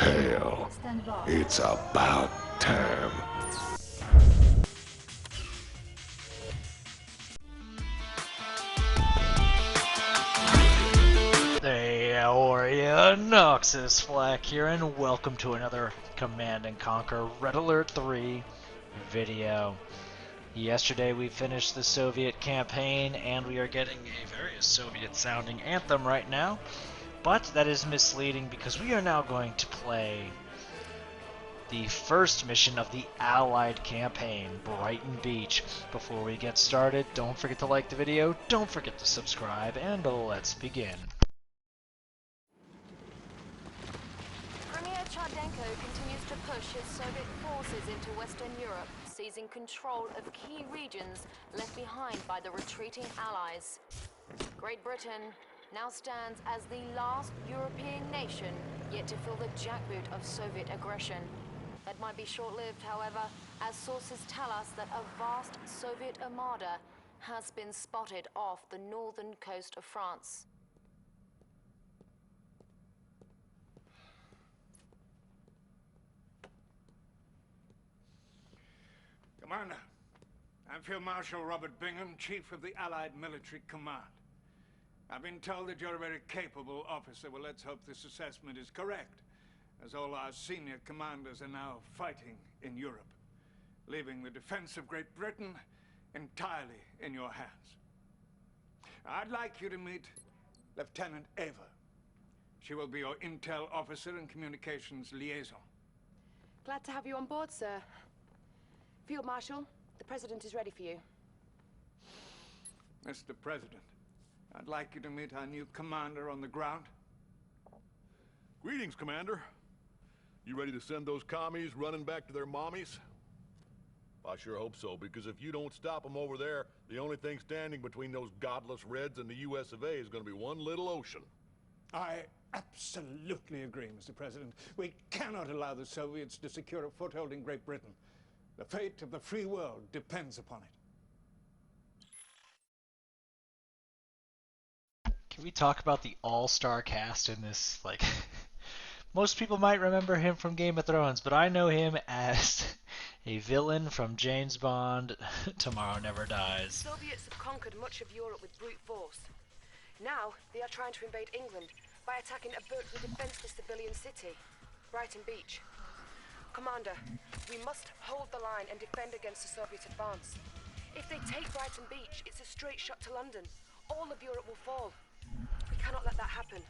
Hell, it's about time. Hey, how are ya? Noxis Flak here, and welcome to another Command & Conquer Red Alert 3 video. Yesterday we finished the Soviet campaign, and we are getting a very Soviet-sounding anthem right now, but that is misleading because we are now going to play the first mission of the Allied campaign, Brighton Beach. Before we get started, don't forget to like the video, don't forget to subscribe, and let's begin. Continues to push his Soviet forces into Western Europe, seizing control of key regions left behind by the retreating Allies. Great Britain now stands as the last European nation yet to fill the jackboot of Soviet aggression. That might be short-lived, however, as sources tell us that a vast Soviet armada has been spotted off the northern coast of France. Commander, I'm Field Marshal Robert Bingham, Chief of the Allied Military Command. I've been told that you're a very capable officer. Well, let's hope this assessment is correct, as all our senior commanders are now fighting in Europe, leaving the defense of Great Britain entirely in your hands. I'd like you to meet Lieutenant Ava. She will be your intel officer and communications liaison. Glad to have you on board, sir. Field Marshal, the President is ready for you. Mr. President, I'd like you to meet our new commander on the ground. Greetings, Commander. You ready to send those commies running back to their mommies? I sure hope so, because if you don't stop them over there, the only thing standing between those godless Reds and the US of A is going to be one little ocean. I absolutely agree, Mr. President. We cannot allow the Soviets to secure a foothold in Great Britain. The fate of the free world depends upon it. Can we talk about the all-star cast in this? Most people might remember him from Game of Thrones, but I know him as a villain from James Bond, Tomorrow Never Dies. The Soviets have conquered much of Europe with brute force. Now, they are trying to invade England by attacking a virtually defenseless civilian city, Brighton Beach. Commander, we must hold the line and defend against the Soviet advance. If they take Brighton Beach, it's a straight shot to London. All of Europe will fall. We cannot let that happen.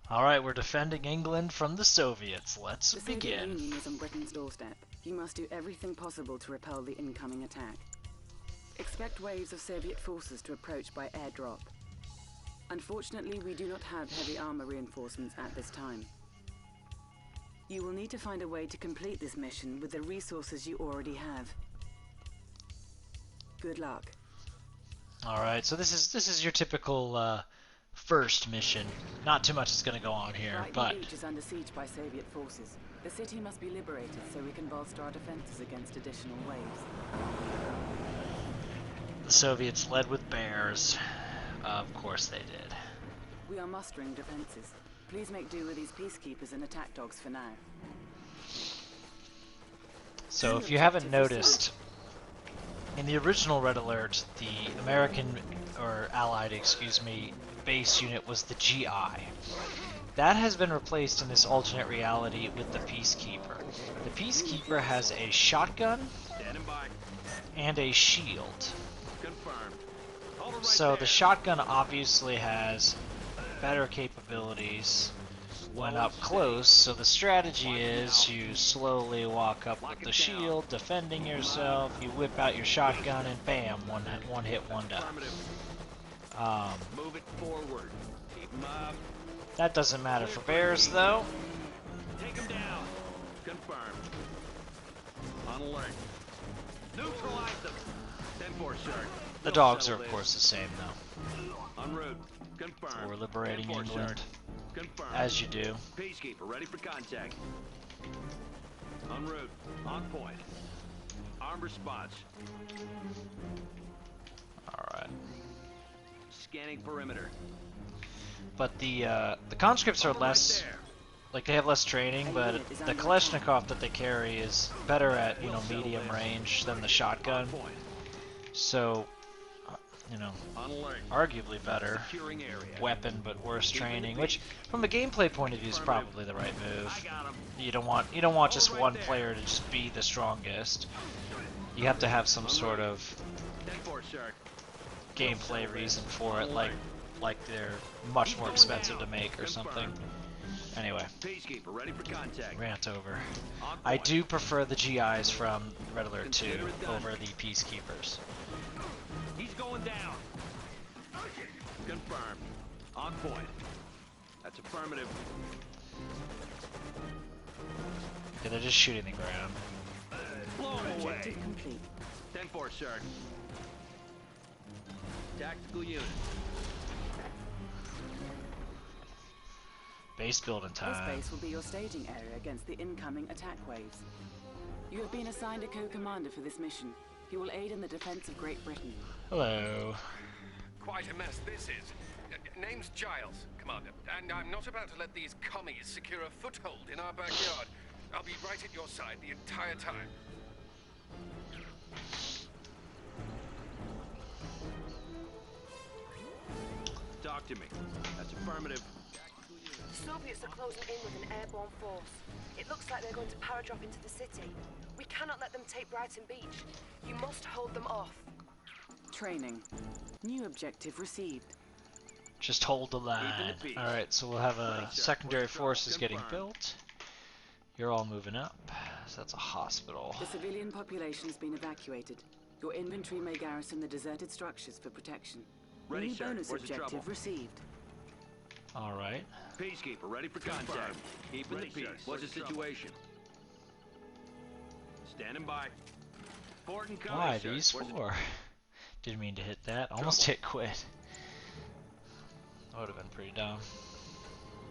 Alright, we're defending England from the Soviets. Let's begin. The Soviet Union is on Britain's doorstep. You must do everything possible to repel the incoming attack. Expect waves of Soviet forces to approach by airdrop. Unfortunately, we do not have heavy armor reinforcements at this time. You will need to find a way to complete this mission with the resources you already have. Good luck. Alright, so this is your typical first mission. Not too much is going to go on here, Brighton but Beach is under siege by Soviet forces. The city must be liberated so we can bolster our defenses against additional waves. the Soviets led with bears. Of course they did. We are mustering defenses. Please make do with these peacekeepers and attack dogs for now. So if you haven't noticed, in the original Red Alert, the American, or Allied, excuse me, base unit was the GI. That has been replaced in this alternate reality with the Peacekeeper. The Peacekeeper has a shotgun and a shield. So the shotgun obviously has better capabilities when up close, so the strategy is you slowly walk up with the shield, defending yourself, you whip out your shotgun, and bam, one hit, one done. Move it forward. Keep 'em up. That doesn't matter for bears, though. Take them down. Confirmed. On alert. Neutralize them. 10-4, sir. The dogs are, of course, the same, though. En route. Confirmed. So we're liberating 10-4, sir. England, Confirmed. as you do. Peacekeeper, ready for contact. En route. On point. Armed response. Alright. Scanning perimeter. But the conscripts are less like they have less training, but the Kalashnikov that they carry is better at, you know, medium range than the shotgun. So, you know, arguably better weapon, but worse training, which from a gameplay point of view is probably the right move. You don't want just one player to just be the strongest. You have to have some sort of gameplay reason for it, like they're much more expensive to make or something. Anyway, rant over. I do prefer the GIs from Red Alert 2 over the Peacekeepers. He's going down. Confirmed. On point. That's affirmative. Yeah, they're just shooting the ground. Blow him away. Objective complete. 10-4, sir. Tactical unit. Base building This time. base will be your staging area against the incoming attack waves. You have been assigned a co-commander for this mission. He will aid in the defense of Great Britain. Hello. Quite a mess this is. Name's Giles, Commander, and I'm not about to let these commies secure a foothold in our backyard. I'll be right at your side the entire time. Talk to me. That's affirmative. The Soviets are closing in with an airborne force. It looks like they're going to paradrop into the city. We cannot let them take Brighton Beach. You must hold them off. Training. New objective received. Just hold the line. Alright, so we'll have a secondary forces getting built. You're all moving up. So that's a hospital. The civilian population has been evacuated. Your inventory may garrison the deserted structures for protection. Ready, New sir. bonus Where's the trouble? objective received. Alright. Peacekeeper, ready for contact. Keeping the peace. What's the situation? Standing by. Port and coming, Why sir. these four? Didn't mean to hit that. Almost hit quit. That would have been pretty dumb.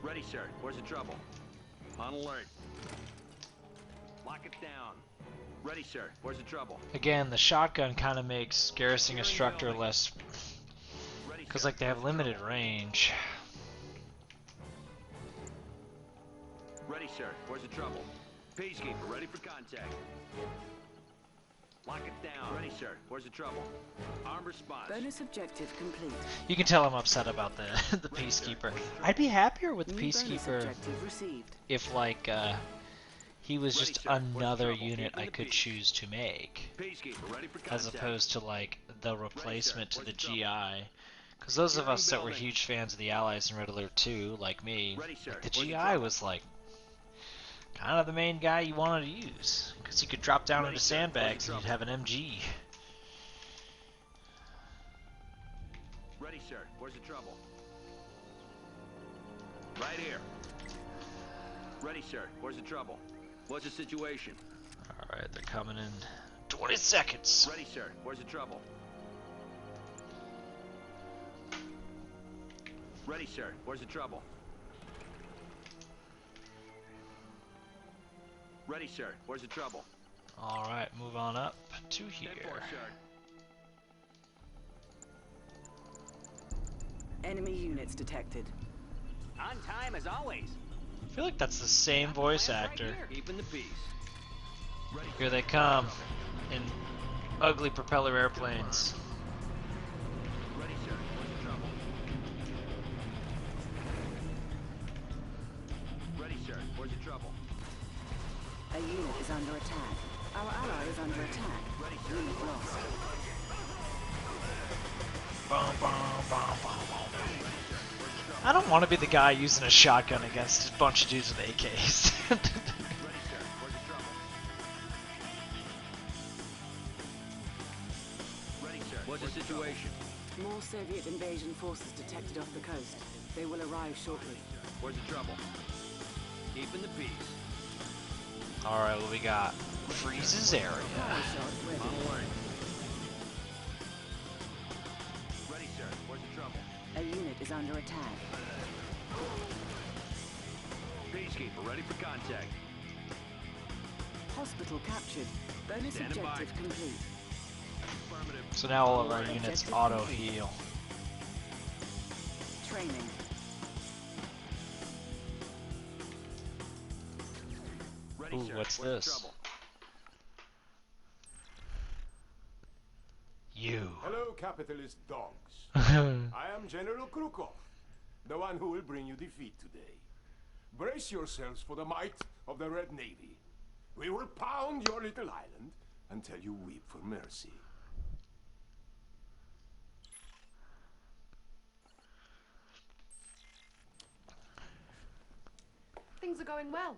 Ready, sir. Where's the trouble? On alert. Lock it down. Ready, sir. Where's the trouble? Again, the shotgun kind of makes garrisoning a structure less, because like they have limited range. Ready, sir. Where's the trouble? Peacekeeper, ready for contact. Lock it down. Ready, sir. Where's the trouble? Arm response. Bonus objective complete. You can tell I'm upset about the the Peacekeeper. I'd be happier with the New bonus Peacekeeper objective received. if like he was just another unit I could choose to make, Peacekeeper, ready for as contact. opposed to like the replacement to the GI. Because those of us that were huge fans of the Allies in Red Alert 2, like me, like the GI was like kind of the main guy you wanted to use, because you could drop down into sandbags and you'd have an MG. Ready, sir. Where's the trouble? Right here. Ready, sir. Where's the trouble? What's the situation? Alright, they're coming in 20 seconds. Ready, sir. Where's the trouble? Ready, sir. Where's the trouble? Ready, sir. Where's the trouble? Alright, move on up to here. 10-4, sir. Enemy units detected. On time as always. I feel like that's the same voice actor. Keeping the peace. Ready, Here they come in ugly propeller airplanes. ready, sir. Where's the trouble? Ready, sir. Where's the trouble? A unit is under attack. Our ally is under attack. Ready, sir. Unit lost. Boom, boom, boom, boom, boom. I don't want to be the guy using a shotgun against a bunch of dudes with AKs. Ready, sir. Where's the trouble? Ready, sir. What's the situation? More Soviet invasion forces detected off the coast. They will arrive shortly. Where's the trouble? Keeping the peace. Alright, what we got? Freeze's area. Power shot ready. On alert. Ready, sir. Where's the trouble? A unit is under attack. Peacekeeper, ready for contact. Hospital captured. Bonus Standing by. objective complete. Affirmative. So now all of our units auto heal. Training. Ready, Ooh, sir. what's What's the this? trouble? You. Hello, capitalist dogs. Well, I am General Krukov, the one who will bring you defeat today. Brace yourselves for the might of the Red Navy. We will pound your little island until you weep for mercy. Things are going well,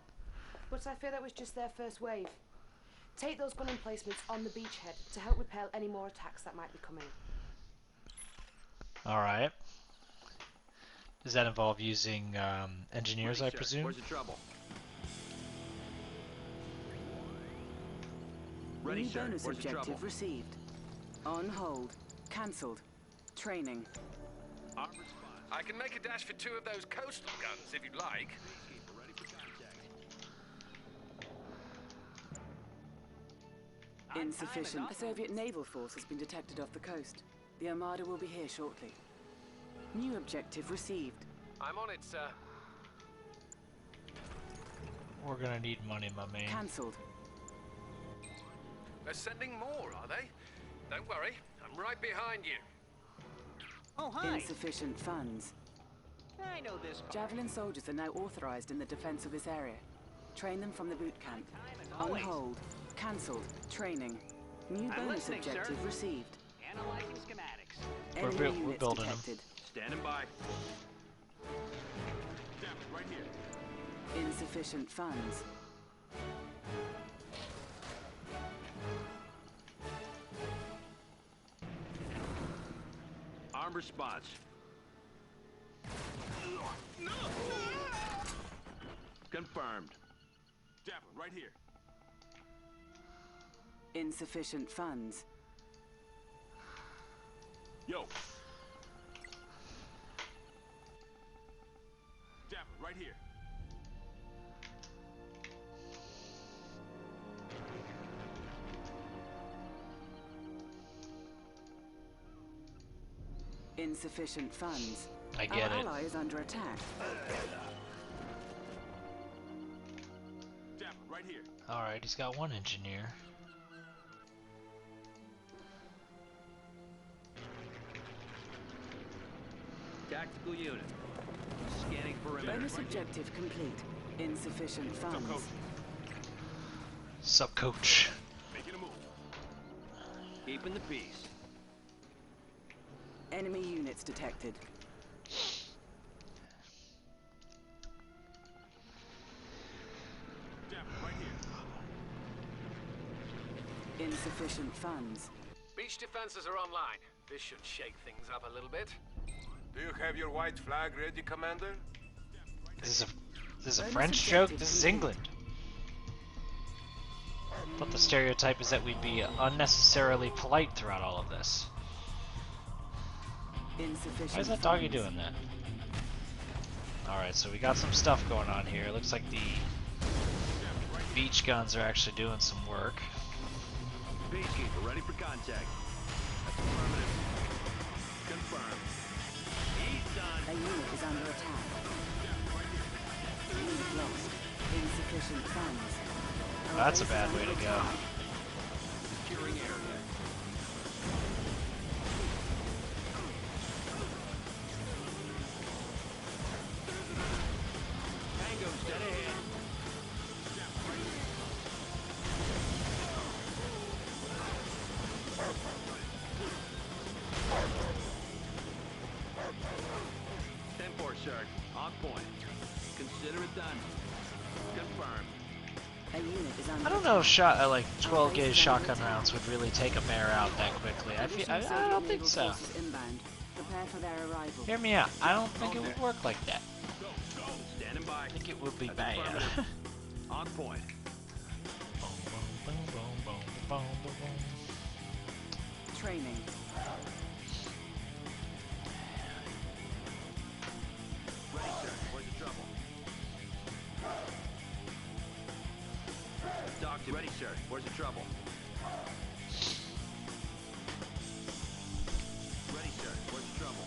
but I fear that was just their first wave. Take those gun emplacements on the beachhead to help repel any more attacks that might be coming. alright. Does that involve using engineers, Ready, I sir. presume? Where's the trouble? Ready, New sir. bonus Where's the trouble? objective received. On hold. Cancelled. Training. Armor spot. I can make a dash for 2 of those coastal guns if you'd like. Peacekeeper, ready for contact. Insufficient. A Soviet naval force has been detected off the coast. The Armada will be here shortly. New objective received. I'm on it, sir. We're gonna need money, my man. Cancelled. They're sending more, are they? Don't worry, I'm right behind you. Oh, hi. Insufficient funds. I know this. Javelin soldiers are now authorized in the defense of this area. Train them from the boot camp. Time as On always. hold. Cancelled. Training. New I'm bonus listening, sir. objective received. Analyzing schematics. Enemy we're units building 'em. detected. Standing by. Damn it, right here. Insufficient funds. Arm response. Confirmed. Damn it, right here. Insufficient funds. Yo. Damn it, right here. Insufficient funds. I get Our it. ally is under attack. Damn it, right here. Alright, he's got one engineer. Tactical unit. Scanning perimeter. Bonus objective complete. Insufficient funds. Sup, coach? Making a move. Keeping the peace. Enemy units detected. Damn it, right here. Insufficient funds. Beach defenses are online. This should shake things up a little bit. Do you have your white flag ready, Commander? This is a Bonus French joke? objective This is complete. England. But the stereotype is that we'd be unnecessarily polite throughout all of this. Insufficient Why is that doggy funds. doing that? Alright, so we got some stuff going on here. Looks like the beach guns are actually doing some work. Peacekeeper, ready for contact. That's affirmative. Confirmed. He's A done. unit is under attack. Unit lost. Insufficient funds. Our That's a base is bad under way to go. attack. Securing area. Tango's dead ahead. Ten-4, sir. On point. Consider it done. Confirmed. A unit is under I don't know if attack. like 12 gauge shotgun rounds would really take a bear out that quickly. I don't think so. Inbound. Prepare for their arrival. Hear me out. I don't think it would work like that. Standing by. I think it would be That's bad. affirmative. On point. Training. Ready, sir. Where's the trouble? Doctor. Ready, sir. Where's the trouble? Ready, sir. Where's the trouble?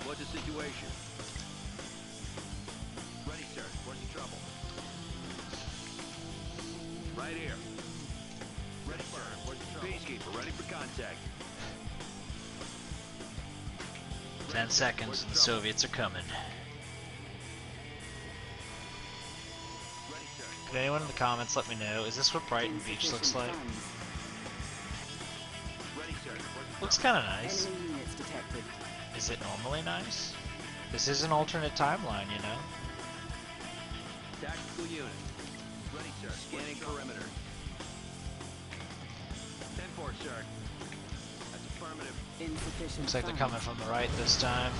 What's the situation? Ready, sir. Where's the trouble? Right here. Ready for Peacekeeper, ready for contact. 10 seconds and the Soviets are coming. Ready, sir. Could anyone in the comments let me know, is this what Brighton Beach looks like? Ready, sir. Looks kind of nice. Enemy units detected. Is it normally nice? This is an alternate timeline, you know? Tactical unit. Ready, sir. Scanning perimeter. 10-4, sir. That's affirmative. Insufficient Looks like they're funds. coming from the right this time.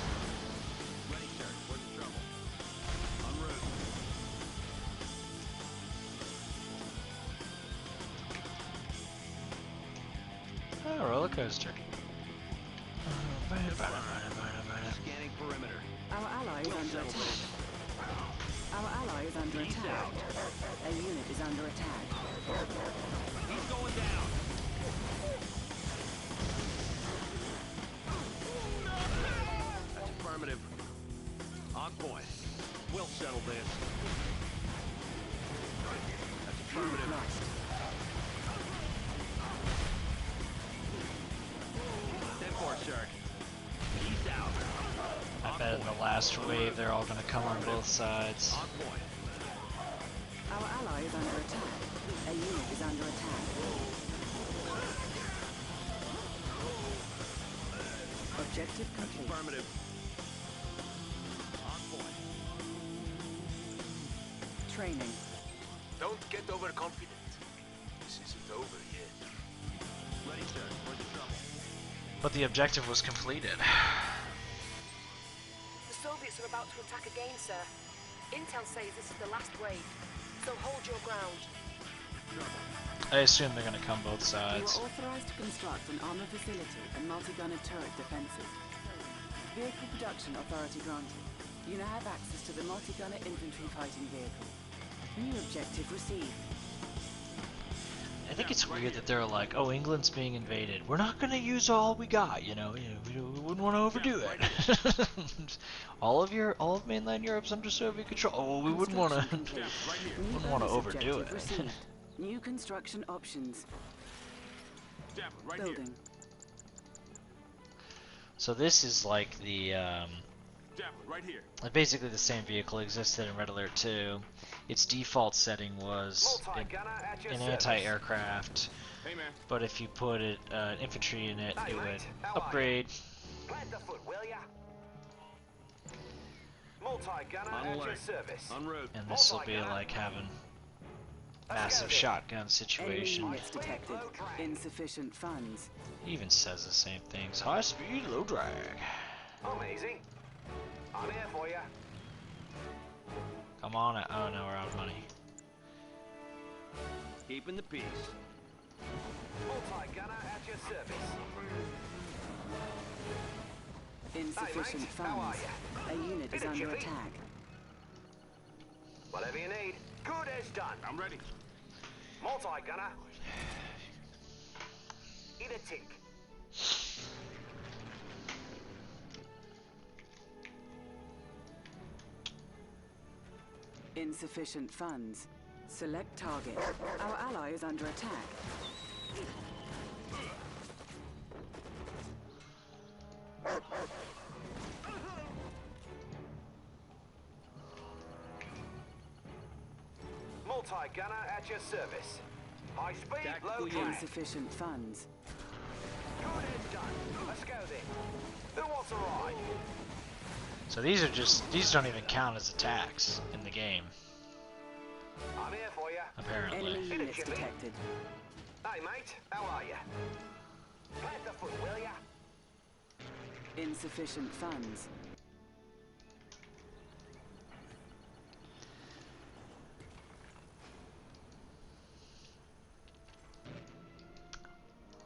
Ready, sir. Where's the trouble? En route. Oh, roller coaster. Scanning perimeter. Our ally is We'll under settle attack. this. Our ally is under He's attack. out. A unit is under attack. He's going down. That's affirmative. On point. We'll settle this. That's affirmative. Lost. 10-4, sir. He's out. I bet in the last wave they're all gonna come on both sides. On point. Our ally is under attack. A unit is under attack. Objective complete. Affirmative. On point. Training. Don't get overconfident. This isn't over yet. Ready, sir. Where's the trouble? But the objective was completed. The Soviets are about to attack again, sir. Intel says this is the last wave, so hold your ground. I assume they're gonna come both You sides. are authorized to construct an armor facility and multi-gunner turret defenses. Vehicle production authority granted. You now have access to the multi-gunner infantry fighting vehicle. New objective received. I think it's weird that they're like, oh, England's being invaded. We're not gonna use all we got, you know. We wouldn't want to overdo it. all of mainland Europe's under Soviet control. Oh, we wouldn't want to. Wouldn't want to overdo it. Received. New construction options. Building. So this is like the basically the same vehicle existed in Red Alert 2. Its default setting was an anti-aircraft, but if you put infantry in it, it would upgrade. Plant the foot, will ya? Multi-gunner at your service. En route. And this will be like having massive shotgun Enemy situation. units detected. Insufficient funds. He even says the same things. High speed, low drag. Amazing. I'm here for ya. Come on. Oh no, we're out of money. Keeping the peace. Multi-gunner at your service. Insufficient Hey, mate, how are funds. ya? A unit is Bit of under chippy? attack. Whatever you need. Good as done. I'm ready. Multi-gunner. Eat a tick. Insufficient funds. Select target. Our ally is under attack. Multi-gunner at your service. High speed, low drag. Insufficient funds. Good as done. Let's go then. Who wants a ride? So these don't even count as attacks in the game, I'm here for ya. apparently. Enemy units detected. Hey mate, how are ya? Plant the foot, will ya? Insufficient funds.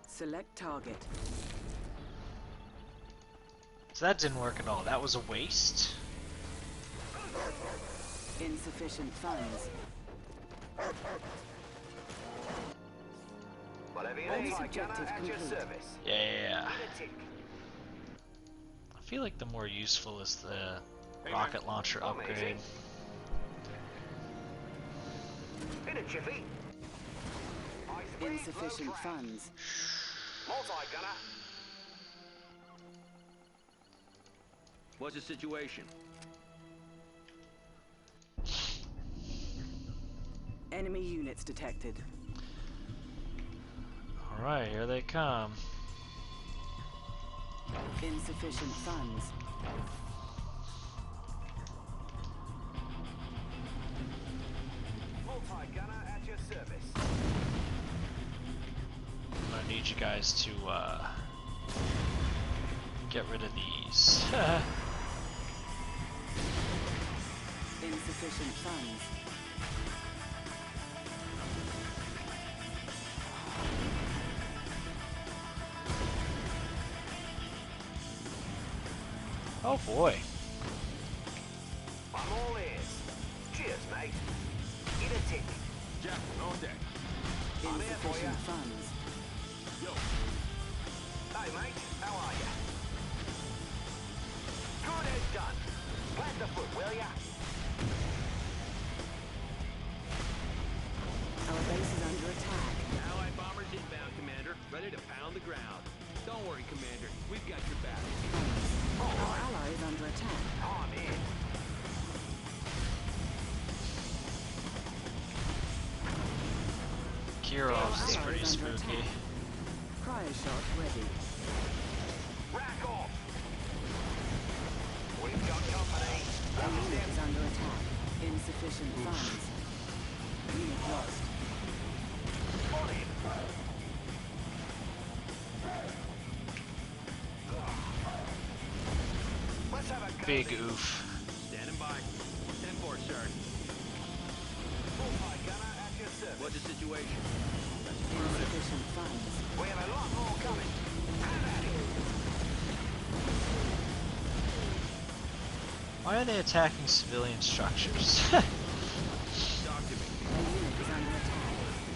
Select target. So that didn't work at all. That was a waste. Insufficient funds. Whatever you All need. objective Multi-gunner at your complete. service. Yeah. Eat a tick. I feel like the more useful is the rocket launcher upgrade. Hit it, Chippy. Insufficient funds. Multi-gunner. What's the situation? Enemy units detected. Alright, here they come. Insufficient funds. Multi-gunner at your service. I'm gonna need you guys to get rid of these. Insufficient funds. Oh boy. I'm all ears. Cheers, mate. Eat a tick. Jack, on deck. I'm here for you. Insufficient funds. Yo, Hey, mate. How are you? Good as done. Plant the foot, will ya? Our base is under attack. Allied bombers inbound, Commander. Ready to pound the ground. Don't worry, Commander. We've got your back. Our ally is under attack. I'm in. Kirov's is pretty Allies under spooky. attack. Cryo shot ready. Rack off. We've got company. Our unit is under attack. Insufficient funds. Unit lost. On him. Let's have a go. Big oof. Standing by. 10-4, sir. Multi-gunner at your service. What's the situation? Insufficient funds. We have a lot more coming. Have at it. Why are they attacking civilian structures? Talk to me. Our unit is under attack.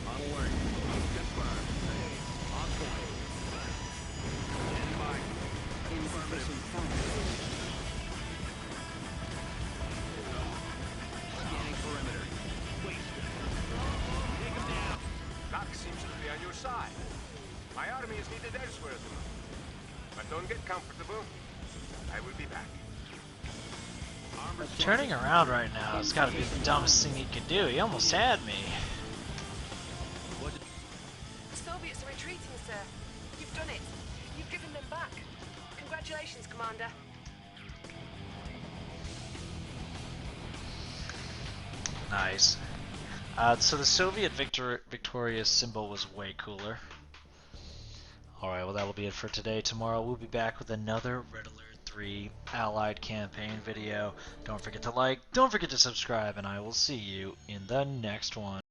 On alert. Confirmed. On point. Standing by. Insufficient funds. Scanning perimeter. Wasted. Take him down. Luck seems to be on your side. My army is needed elsewhere at the moment. But don't get comfortable. I will be back. Turning around right now has got to be the dumbest thing he could do. He almost had me. The Soviets are retreating, sir. You've done it. You've given them back. Congratulations, Commander. Nice. So the Soviet victorious symbol was way cooler. Alright, well that'll be it for today. Tomorrow we'll be back with another Red Alert 3 Allied campaign video. Don't forget to like, don't forget to subscribe, and I will see you in the next one.